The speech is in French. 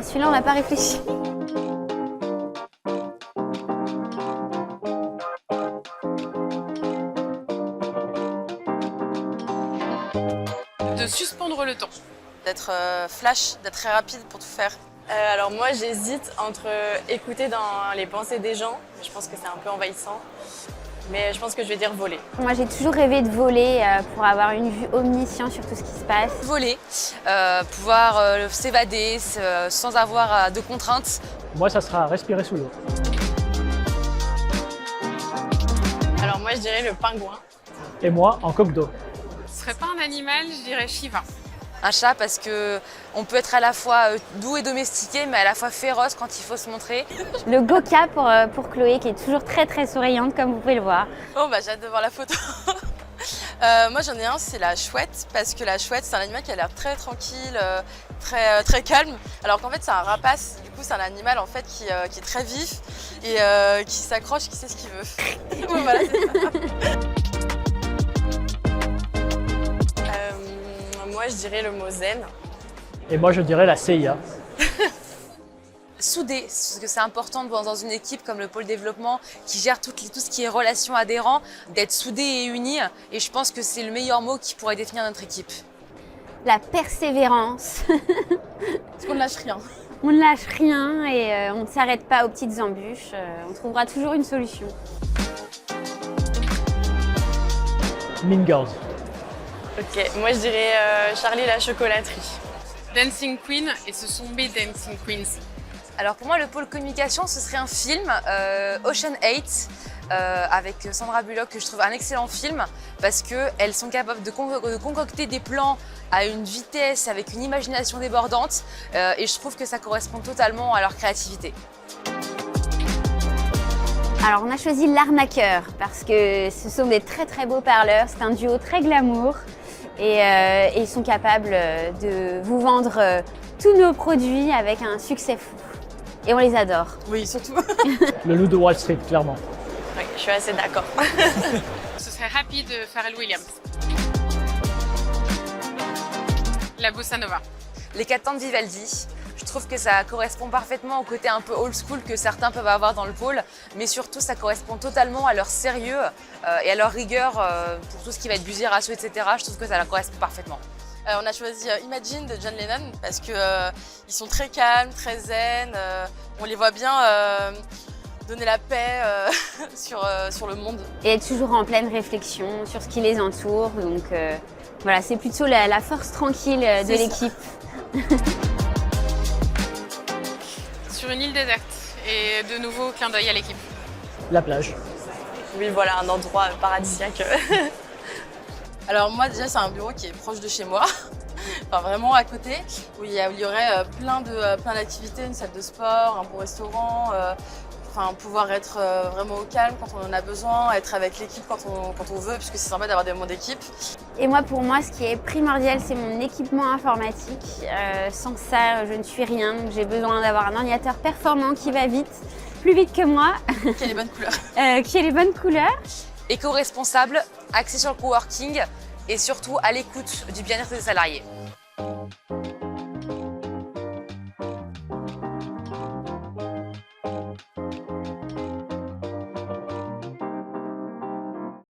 celui-là, on n'a pas réfléchi. De suspendre le temps. D'être flash, d'être très rapide pour tout faire. Alors moi j'hésite entre écouter dans les pensées des gens, je pense que c'est un peu envahissant, mais je pense que je vais dire voler. Moi, j'ai toujours rêvé de voler pour avoir une vue omnisciente sur tout ce qui se passe. Voler, pouvoir s'évader sans avoir de contraintes. Moi, ça sera respirer sous l'eau. Alors moi je dirais le pingouin. Et moi, en coque d'eau. Ce serait pas un animal, je dirais Shiva. Un chat parce que on peut être à la fois doux et domestiqué, mais à la fois féroce quand il faut se montrer. Le Goka pour Chloé, qui est toujours très très souriante, comme vous pouvez le voir. Oh bah j'ai hâte de voir la photo. Moi j'en ai un, c'est la chouette, parce que la chouette c'est un animal qui a l'air très tranquille, très calme, alors qu'en fait c'est un rapace. Du coup c'est un animal en fait qui est très vif et qui s'accroche, qui sait ce qu'il veut. Bon, voilà, c'est ça. Moi je dirais le mot zen. Et moi, je dirais la CIA. Soudé, parce que c'est important dans une équipe comme le pôle développement qui gère tout ce qui est relations adhérents, d'être soudés et unis. Et je pense que c'est le meilleur mot qui pourrait définir notre équipe. La persévérance. Parce qu'on ne lâche rien. On ne lâche rien et on ne s'arrête pas aux petites embûches. On trouvera toujours une solution. Mean Girls. Ok, moi je dirais Charlie la chocolaterie. Dancing Queen, et ce sont mes Dancing Queens. Alors pour moi, le pôle communication, ce serait un film, Ocean 8, avec Sandra Bullock, que je trouve un excellent film, parce qu'elles sont capables de concocter des plans à une vitesse, avec une imagination débordante, et je trouve que ça correspond totalement à leur créativité. Alors on a choisi l'arnaqueur parce que ce sont des très très beaux parleurs, c'est un duo très glamour et ils sont capables de vous vendre tous nos produits avec un succès fou. Et on les adore. Oui, surtout. Le loup de Wall Street, clairement. Oui, je suis assez d'accord. Ce serait Happy de Pharrell Williams. La bossa nova. Les 4 temps de Vivaldi, je trouve que ça correspond parfaitement au côté un peu old school que certains peuvent avoir dans le pôle, mais surtout ça correspond totalement à leur sérieux et à leur rigueur pour tout ce qui va être Buzzy Ratio, etc. Je trouve que ça leur correspond parfaitement. On a choisi Imagine de John Lennon parce que ils sont très calmes, très zen, on les voit bien donner la paix sur le monde. Et être toujours en pleine réflexion sur ce qui les entoure. Donc voilà, c'est plutôt la force tranquille de l'équipe. Sur une île déserte. Et de nouveau, clin d'œil à l'équipe. La plage. Oui, voilà, un endroit paradisiaque. Alors moi déjà c'est un bureau qui est proche de chez moi, enfin vraiment à côté, où il y aurait plein d'activités, une salle de sport, un bon restaurant, enfin pouvoir être vraiment au calme quand on en a besoin, être avec l'équipe quand on veut, puisque c'est sympa d'avoir des moments d'équipe. Et moi, pour moi, ce qui est primordial, c'est mon équipement informatique. Sans ça, je ne suis rien. Donc, j'ai besoin d'avoir un ordinateur performant qui va vite, plus vite que moi. Qui a les bonnes couleurs. Qui a les bonnes couleurs. Éco-responsable, axé sur le coworking et surtout à l'écoute du bien-être des salariés.